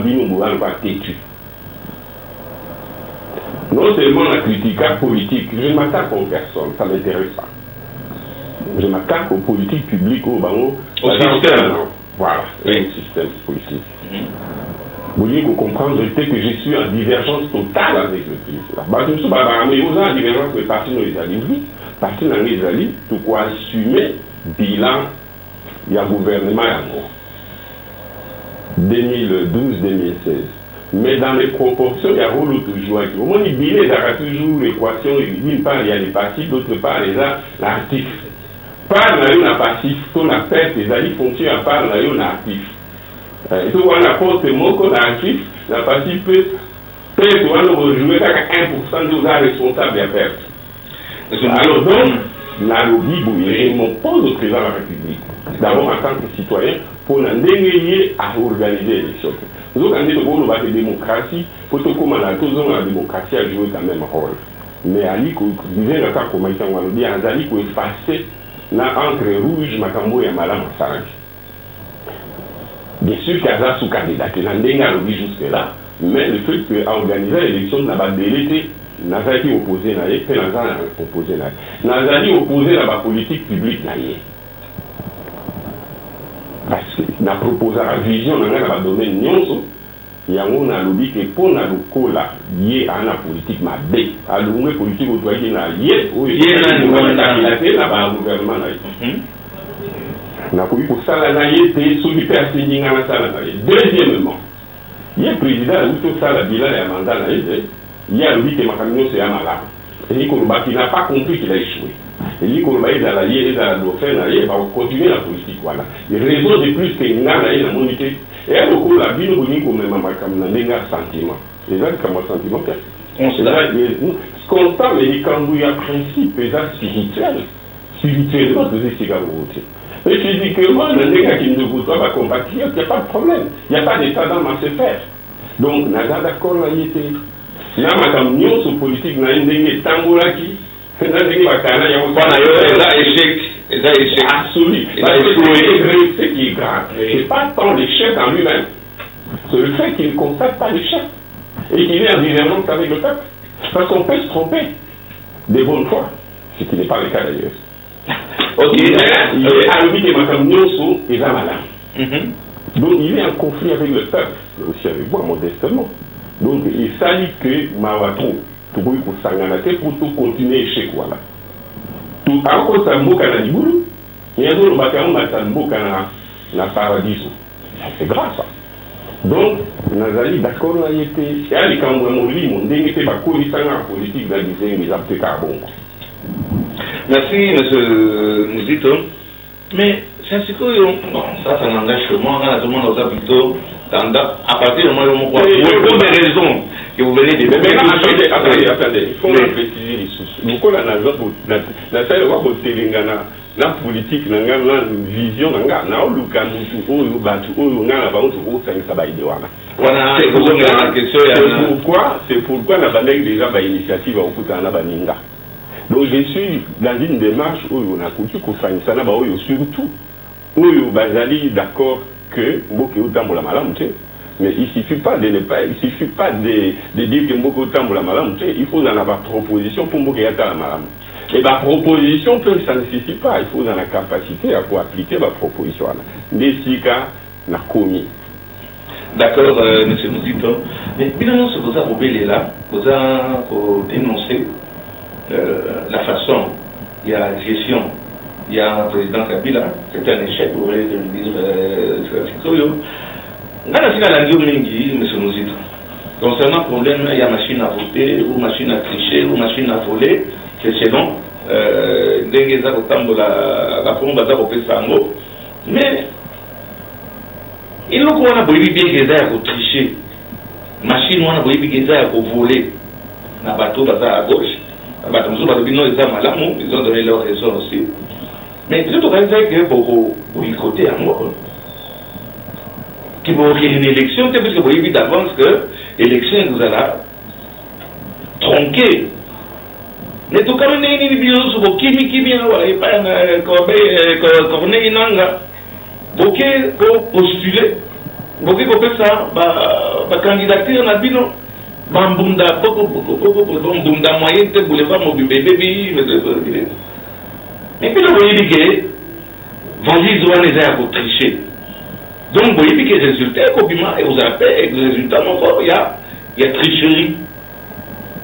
bino mouan va têtu. Non seulement la critique politique, je ne m'attaque aux personnes, ça ne m'intéresse pas. Je m'attaque aux politiques publiques, au système. Voilà, un système politique. Vous voulez comprendre le fait que je suis en divergence totale avec le président. Je suis en divergence de parti dans les alliés, parti dans les alliés, tout quoi assumer bilan, il y a gouvernement à mort. 2012-2016. Mais dans les proportions, il y a un autre joie. Au moins, il y a toujours l'équation, d'une part, il y a les passifs, d'autre part, il y a l'actif. Par la passif, on a fait les alliés fonctionnent à part l'actif. Et tout on apporte le mot qu'on a actif, la passif peut jouer à 1% de vos responsables à perdre. Alors donc, la lobby, je m'oppose au président de la République. D'abord en tant que citoyen, pour l'endeigner à organiser l'élection. Nous avons dit que la démocratie, pour tout comme la démocratie a joué quand même un rôle. Mais Ali, disait le cas comme il a dit, Ali peut effacer entre rouge, Makambo et Malam Assange. Bien sûr qu'il y a sous candidat, il y a un lobby jusque-là, mais le fait qu'organiser l'élection n'a pas délété. Nazali opposé à elle, Nazali opposé à elle. Nazali opposé à la politique publique. Parce que na proposé la vision dans le domaine nyonso, il y a un lobby qui pour na lokola lié à la politique ma b. À la politique autorisée na lié au gouvernement na. Na koui pour ça la naïe te sous l'hypersigning à la salle. Deuxièmement, il y a président où ça la bilan et mandat na il y a lui qui m'a camion c'est un malade. Et qui n'a pas compris qu'il a échoué. Et lui qui est dans la liée et dans la dauphin, il va continuer la politique. Voilà. Il raison de plus qu'il n'a pas la monité. Et à beaucoup la vie, nous avons même un sentiment. C'est là comme un sentiment. Constant, mais il y a un principe spirituel. Spirituellement, vous êtes voter. Mais physiquement, le gars qui ne vous doit pas combattre, il n'y a pas de problème. Il n'y a pas d'état d'âme à se faire. Donc, on a d'accord là, il était. Là, madame, nous, sur politique, nous avons des tambours qui. Nous avons des bacana, il y a un échec. Absolu. Ce qui est grave, ce n'est pas tant l'échec en lui-même. C'est le fait qu'il ne constate pas l'échec. Et qu'il est en divergence avec le peuple. Parce qu'on peut se tromper des bonnes fois. Ce qui n'est pas le cas d'ailleurs. Ok. Il est à l'objet de madame Nyonso et Zamala. Donc, il est en conflit avec le peuple, mais aussi avec moi, modestement. Donc, il s'agit que Mawato, tout pour s'engager pour tout continuer chez quoi là. Tout encore ça mboka na libulu, il y a d'autres bâtiments qui mboka na paradiso. C'est grave ça. Donc, Nazali d'accord là il était, il y a les cambrons mon lit, mon dernier fait ma coalition politique dans les années de carbone. Merci M. Mouzito. Mais c'est un bon, ça n'engage que moi, tout le monde a plutôt à partir du moment où on voit pour des raisons que vous venez de dire. Attendez, il faut préciser les sources. Pourquoi la salle va telengana la politique, la vision, c'est pourquoi la banque déjà l'initiative au Koutana Baninga. Donc je suis dans une démarche où on a coutu Koussanisana, surtout où Bazali d'accord que Mboké Outambola Malamte, mais il ne suffit pas de ne pas, il suffit pas de dire que Mboké Outambola Malamte, il faut en avoir proposition pour Mboké Outambola Malamte. Et ma proposition, ça ne suffit pas, il faut en la capacité à appliquer ma proposition. Nesika n'a commis. D'accord, M. Mouzito. Mais finalement, ce que vous avez là, vous avez dénoncé la façon, il y a la gestion, il y a un président Kabila, c'est un échec, vous voulez le dire, M. Mouzito. Concernant le problème, il y a machine à voter, ou machine à tricher, ou machine à voler, c'est selon mais il nous a bien que tricher, machine on a que voler, na bateau à gauche, ils ont donné leur raison aussi. Mais tout le reste est que beaucoup boycotter à moi. Qui vont créer une élection, parce que vous voyez d'avance que l'élection vous allez tronquer. Mais tout comme les vidéos sur vos qui bien, et pas Corneille Nanga, pour postuler, pour faire ça, ma candidature n'a pas non. Bambunda, bambunda moyen, tu voulais pas mon bébé, mais puis le voyez que, vas-y, ils ont les airs pour tricher. Donc, vous voyez que les résultats, et vous appelez, les résultats, il y a tricherie.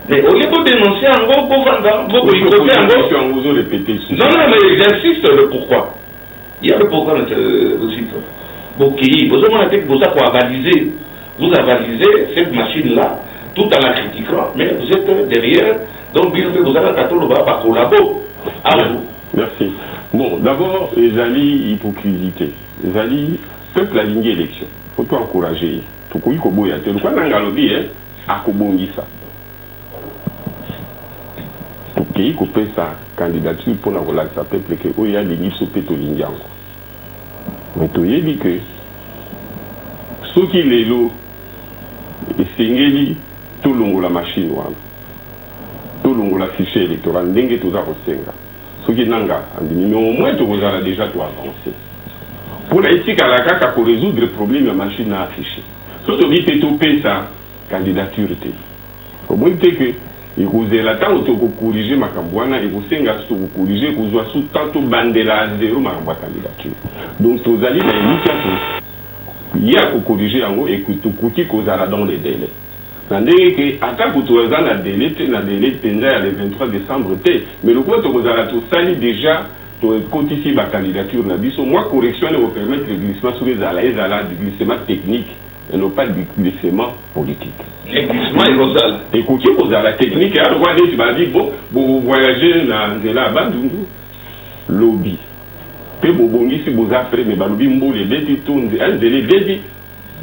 Mais au lieu de dénoncer en gros, pour vendre, vous boycotter en gros. Non, mais j'insiste le pourquoi. Il y a le pourquoi, aussi. Vous avalisez cette machine-là, tout en la critiquant, mais vous êtes derrière, donc vous allez collaborer. Merci. Bon, d'abord, les alliés hypocrisie. Les alliés, peuple aligné élection. Il faut encourager. Tout le monde a été. Le quoi n'angalobi, à Kobongisa. Tout le monde a fait sa candidature pour la relaxer peuple que il y a des nids au péto l'indiango. Mais tout le monde dit que ceux qui les lots, et c'est tout le monde la machine, tout le monde la fichier électoral, n'engue tout ça au Sénga. Ce qui n'anga, mais au moins tu as déjà tout avancé. Pour l'éthique à la CAC, pour résoudre le problème, la machine a affiché. Surtout que tu as sa candidature. Au moins que il vous est là tant pour corriger ma cambouana et vous s'engager pour corriger que vous sous tantôt bandela à zéro ma candidature. Donc tu as dit il y a pour corriger en haut et que tu coûtes qu'on a dans les délais. C'est-à-dire que, à tant que tu as un délai, le 23 décembre, mais le coup, tu as tout sali déjà, tu as continué ma candidature. Moi, correction, on va permettre le glissement sur les alliés, du glissement technique, et non pas du glissement politique. Le glissement est rosal. Écoutez, vous avez la technique, et tu m'as dit, bon, vous voyagez dans la Bandundu, lobby. Puis vous avez si vous avez fait, mais vous avez fait, un délai,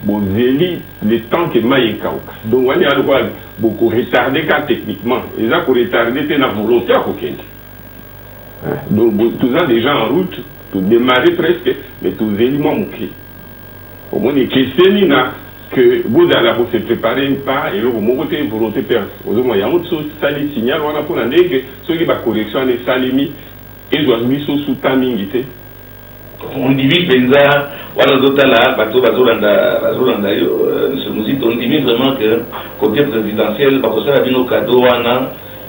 le temps que Maïka. Donc, on a beaucoup retardé techniquement. Ils ont retardé la volonté à aucun. Donc, tout ça déjà en route, tout démarrer presque, mais tous les éléments manqués. Au moins, les questions que vous allez se préparer pas et vous montez une volonté perdre. Il y a autre chose, ça les signale, on a pour l'année que ceux qui vont correction les salimi, ils doivent mis sous tamingité. On divise Benza, voilà d'autres là, bateau Bazolanda, monsieur Mouzito, on divise vraiment que côté présidentiel, parce que ça a nos cadeaux,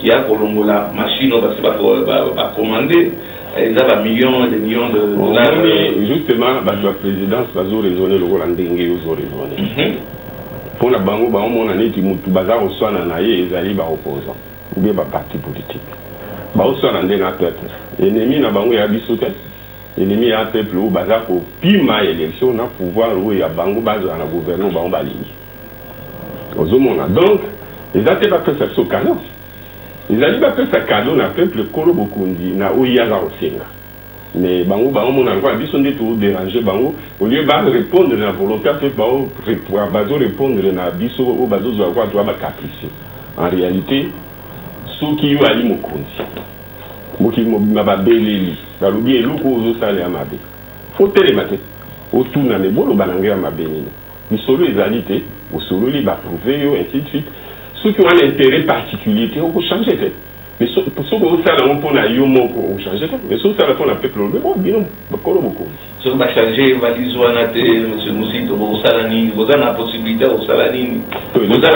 il y a Colombo la machine, parce que va commander, ils ont des millions de dollars. Justement, la présidence va raisonner le Hollandais, ils ont raisonné. Pour la banque, on a dit que tout bazar au soin en aïe, ils arrivent à opposants, ou bien à parti politique. Au soin en déna peuple. L'ennemi n'a pas eu à discuter. L'ennemi a un peuple au bazar pour pima élection, on a pouvoir où il y a bango bazar dans la gouvernement, on va ligne. Donc, ils n'ont pas fait ça sur canon. Ils n'ont pas fait ça cadeau dans le peuple Kolo Bokundi, na Ouyaza Osenga. Mais bango, on a encore dit son détour déranger bango, au lieu de répondre à la volonté, bazo répondre à biso au bazo de avoir droit à capricieux. En réalité, ceux qui ont allé Moki m'a belé, la lobby et l'ouko aux salés à ma bé. Faut télémater. Autour d'un ébolo balangé à ma bénine. Mais solo les alités, au solo les bas prouver, ainsi de suite. Ceux qui ont un intérêt particulier, on peut changer. Mais ceux qui ont ça, on peut changer. Mais ceux qui ont un peuple, on bien, beaucoup. Ceux qui ont changé, valise ou anate, monsieur Moussito, vous avez la possibilité au salanini. Vous avez la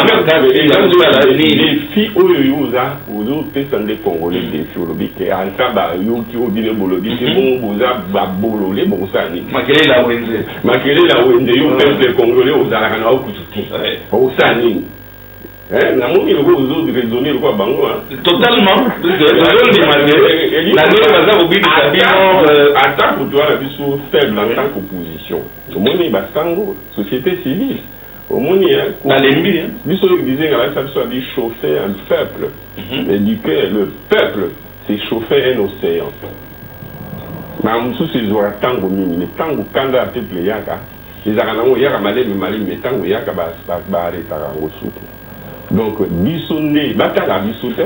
les filles, vous autres, des Congolais, des filles, qui ont un tabac, qui ont dit le bolobi, qui vont vous avoir bololé, bon, ça n'est pas. Malgré la Wende, vous faites les Congolais aux Aragana au Koutouti. Au Sanin. La moitié de vos autres raisonner le quoi bango. Totalement. La attaque pour toi la vie faible en tant qu'opposition. Au moins, il y a société civile. Au monde, dans les murs, l'histoire disait que ça soit dit chauffer un peuple. Éduquer le peuple, c'est chauffer un océan. Mais en dessous, c'est le tango mini, le tango kanda a peuple yaka. Les Aranamo yaka malé, mais tango yaka barré tarango soute. Donc, bisonné, batala bisouté.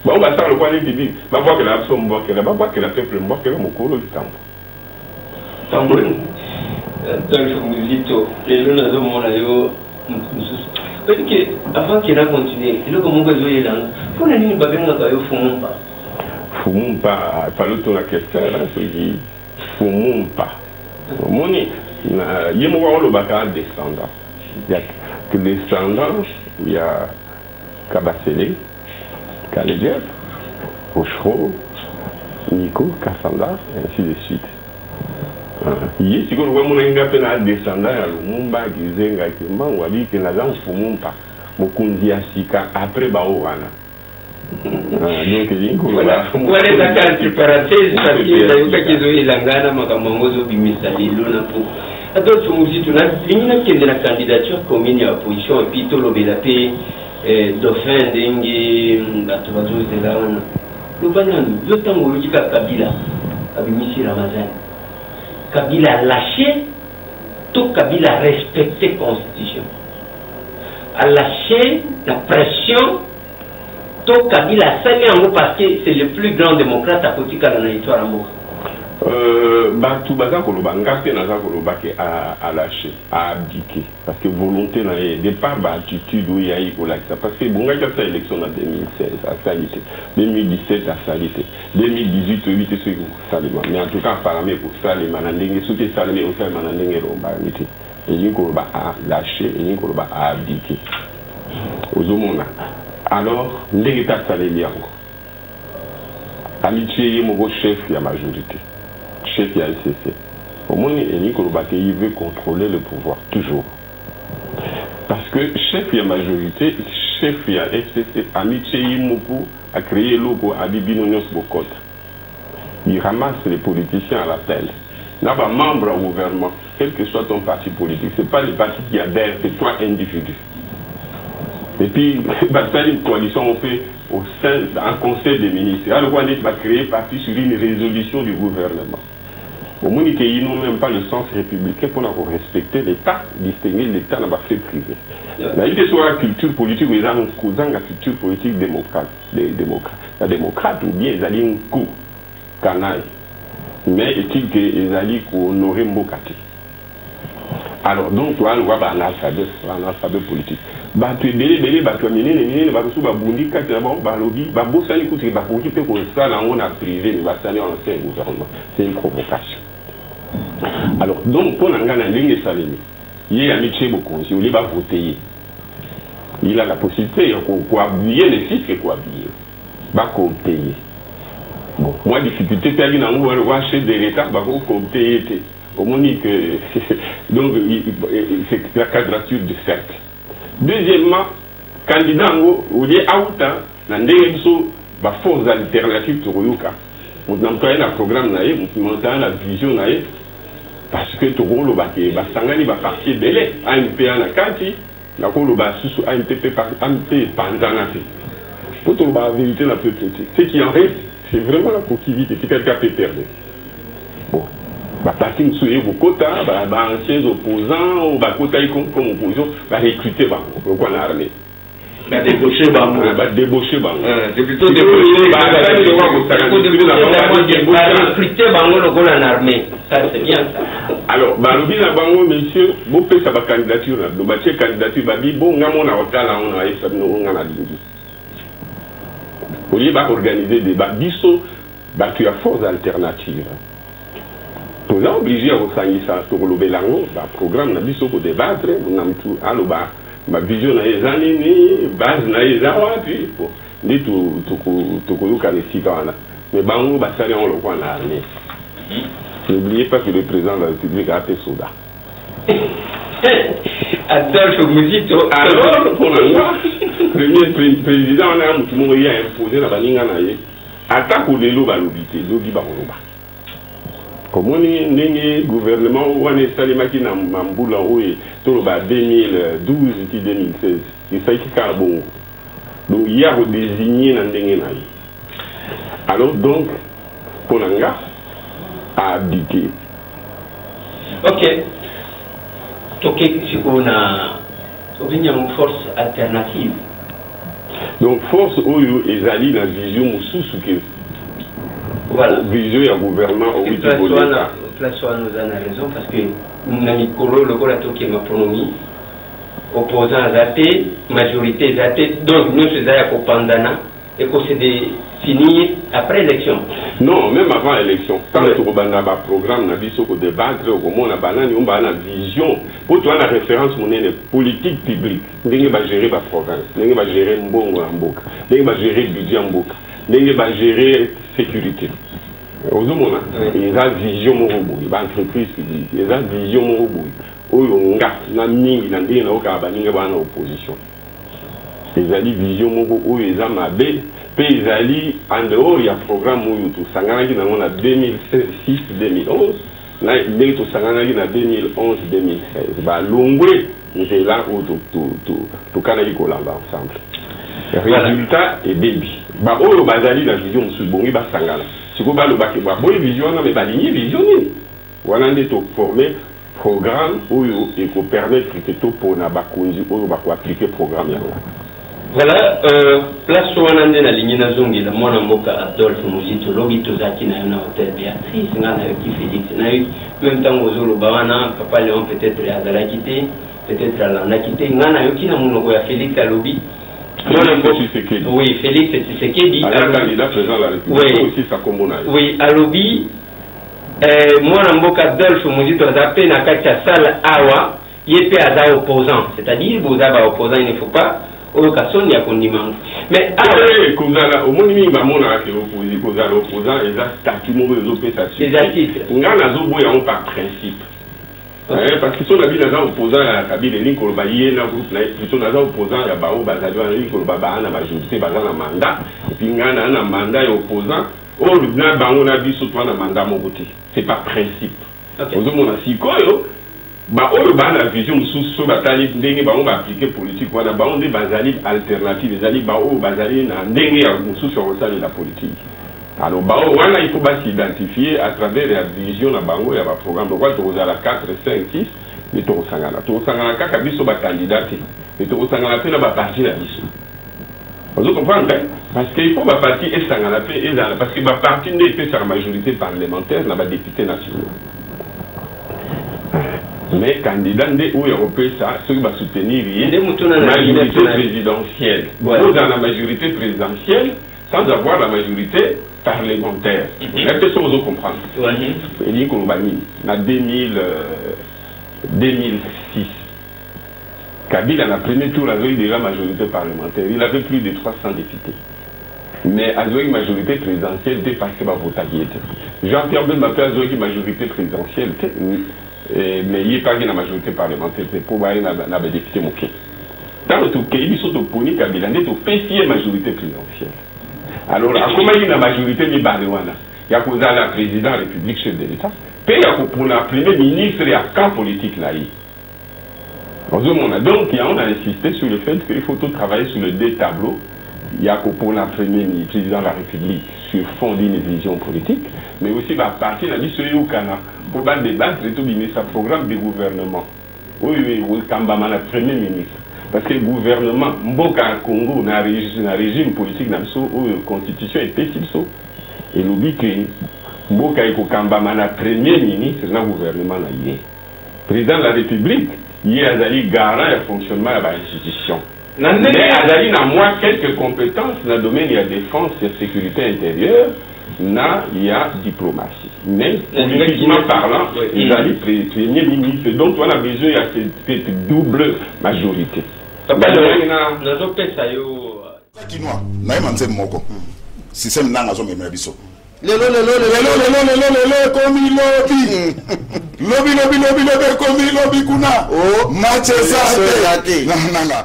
Bon, on va faire le point de vue. On va voir que la personne mort, on va voir que la peuple mort, que mon colo du tango. Tango. Donc, vous dites, les gens n'ont pas eu. Parce que, avant qu'il a continué, il a commencé à jouer là. Pour les gens, il va faire Fumumpa. Fumumpa, il fallait tourner la question, c'est dit Fumumpa. Moni, il y a le baka descendant. Il y a que descendants, il y a Kabasele, Kaledjev, Rochereau, Nico, Kassanda, et ainsi de suite. Il y a un descendant à Lumumba, Gizenga, Kimban, ou dit que la langue Fumumpa, Mukundi Asika, après Baowana. Donc, voilà. Voilà la carte préparatrice, parce qu'il y a eu quelques Langana, Makamongozo, Bimisali, Luna pour. Alors, je vous dis, il y a la candidature commune à opposition, et puis tout le Bélapé, Dauphin, Dengue, Batobazo, Zélan. Le Banan, le temps où il y a Kabila, Abimisi Ramazan. Kabila a lâché, tout Kabila a respecté la Constitution. A lâché la pression, tout Kabila a salué en mot parce que c'est le plus grand démocrate à côté de la histoire en mot. Tout baza koloba ngate naza koloba ke a lâché, a abdiqué parce que volonté na ye départ ba attitude où ya yi kolakisa parce que bonga ka élection en 2016 à salité 2017 à salité 2018 8 c'est que salima mais en tout cas paramé pour salima na ndenge soki salima au salima na ndenge romba miti et yi koloba a lâché et yi koloba a abdiqué ozomona alors ndenge ta saleli yango amitié ye mo chef ya majorité chef de SCC. Au moins, il veut contrôler le pouvoir, toujours. Parce que chef de la majorité, chef de SCC, Amitié Yimoku a créé le logo à Bibinonios Bokot. Il ramasse les politiciens à la pelle. Là, membre au gouvernement, quel que soit ton parti politique, ce n'est pas les partis qui adhèrent, c'est toi individu. Et puis, une coalition, on fait au sein d'un conseil des ministres. Alors, on va créer parti sur une résolution du gouvernement. Au moins, ils n'ont même pas le sens républicain pour respecter l'État, distinguer l'État dans la fait privé. La idée sur la culture politique, ils ont la culture politique démocrate. La démocrate, ou bien ils ont un coup, canaille. Mais est-il qu'ils ont honoré Mbokati? Alors, donc, tu vois, on voit l'alphabet politique. Tu es belé, tu as mené, tu as bundi, tu as balobi, tu as bossé, tu as occupé pour ça, on a privé, mais tu as un gouvernement. C'est une provocation. Alors, donc, pour l'engagement de l'Ingue Salemi, il y a amitié beaucoup, il va voter. Il a la possibilité de habiller les fils et habiller. Il va payer. Bon, moi, difficulté, c'est que voir chez des États, il va payer. Au moins, donc, c'est la quadrature du cercle. Deuxièmement, candidat, il y a une force alternative pour Yuka. On a un programme, on a la vision, parce que tout le monde va partir de l'Est, AMP à la Kati, la AMP pendant la vie. Pour tout le monde, la vérité, la peut traiter. Ce qui en reste, c'est vraiment la coquillité, si quelqu'un peut perdre. Bon. Partir sur vos quotas, anciens opposants, ou quotas comme opposition, recruter l'armée. Débaucher débaucher c'est plutôt débaucher recruter en armée. Ça c'est bien ça. Alors, monsieur, vous faites sa candidature, donc votre candidature, bon, on a au lieu d'organiser des débats, tu as force alternative. On est obligé à ça pour le Bélango, le programme, on pour débattre, on a tout, ma vision na ezanini base na ezawa puis bon ndi to kanisi kana mais bango basali on le voit na armée. N'oubliez pas que le président de la République a été soldat. Adolphe Muzito alors pour premier président on a mutu mo ya imposer na baninga na ye attaque au lelo balobité lobi bakoloba Comment le gouvernement ou on est salimaki na mambula oui tout le 2012 et 2016 il fait qui carbone donc il y a désigné dans n'engai alors donc pour l'anga a abdiqué. Ok. Donc on a une force alternative. Donc force oyo ezali la vision mususu que voilà vision ya gouvernement au Place nous en a raison parce que nous avons mikolo le kola toki maponomi opposant à zate majorité zate donc nous faisons ya kopandana et que c'est de finir après l'élection. Non, même avant l'élection. Quand tu as un programme, on a dit qu'on débattre, on a une vision. Pour toi, la référence, on est politique publique. On va gérer la province, on va gérer Mbongo en Boka, on va gérer le budget en Boka, on va gérer la sécurité. Il y a une vision, il y a une entreprise publique, il y a une vision, il y a une opposition. Il y a une vision, il y a une pays ali en dehors il y a programme où tout sangana qui dans 2006 2011 na ndé tout sangana qui dans 2011 2016 ba longwe c'est là où tout kana qui collabore ensemble résultat et débit ba oyo bazali la vision subongi ba sangana siko ba lo ba ke ba boy vision na mais ba ligne vision ni wana ndé to former programme oyo et ko permettre que to pona ba konzi oyo ba ko appliquer programme ya. Voilà, place Wanande na ligne na zongi la mwana mboka Adolphe Muzito lobi tozaki na yona hôtel Béatrice ngana yoki Félix na eu même temps ozolo bawana papa Léon peut-être azala quitté peut-être alanda quitté ngana yoki na monoko ya Félix alobi mwana mboka oui Félix Tshisekedi candidat président de la République oui aussi ça commune oui alobi mwana mboka Adolphe Muzito azape na kati ya salle awa yepe aza opposant c'est-à-dire bozaba opposant il ne faut pas mais au moins opposant et statut par principe parce que si on a vu les opposants à la cabine de l'Incolbaïe, plutôt les opposants à Bao Bazali, l'Incolbaba, la majorité, Bazana mandat, et puis on a un mandat opposant, on a dit surtout un mandat mon côté. C'est par principe. Vous avez bah on a la vision sous bataille ndenge ba on va appliquer politique wana ba on des bazali alternative ezali ba o bazali na ndenge ya sous sur la politique alors ba wana il faut s'identifier à travers la vision na bango ya ba programme donc quoi tu la 4 5 6 mais to sangana kaka biso ba candidat mais to sangana pe na ba parti na biso vous comprenez parce qu'il faut ba parti et sangana pe et parce que ba parti ne peut faire majorité parlementaire na ba député national. Mais candidat où européen ça, ceux qui vont soutenir la majorité présidentielle. Voilà. Dans la majorité présidentielle, sans avoir la majorité parlementaire. La personne vous comprendre. Il dit qu'on va en 2006. Kabila, dans le premier tour, avait déjà la majorité parlementaire. Il avait plus de 300 députés. Mais avec une majorité présidentielle, dépassé par vote. Jean-Pierre Bemba a une majorité présidentielle. Mais il n'y a pas de majorité parlementaire pour aller dans la député moquée. Dans le tout cas, il y a une Kabila, il y a une majorité présidentielle. Alors, comment il y a une majorité de Barouana? Il y a la présidente de la République, chef de l'État. Puis il y a pour la première ministre, il y a un camp politique là. Donc, on a insisté sur le fait qu'il faut tout travailler sur les deux tableaux. Il y a pour la première ministre, président de la République, sur fond d'une vision politique, mais aussi va partir la mission au Canada pour débattre de tout ce programme de gouvernement. Oui, Kambama, la première ministre. Parce que le gouvernement, Mboka Congo, dans le régime politique, dans la constitution est pécile. Et l'oubli que Mboka Kambama, la première ministre, dans le gouvernement, le président de la République, il y a un garant et fonctionnement de l'institution. Mais Azali n'a moins quelques compétences dans le domaine de la défense et de la sécurité intérieure, il y a diplomatie. Mais, politiquement parlant, Azali premier ministre. Donc, on a besoin de cette double majorité. Lelo komi lobi komi lobi kuna. Oh, match ça. Nanga.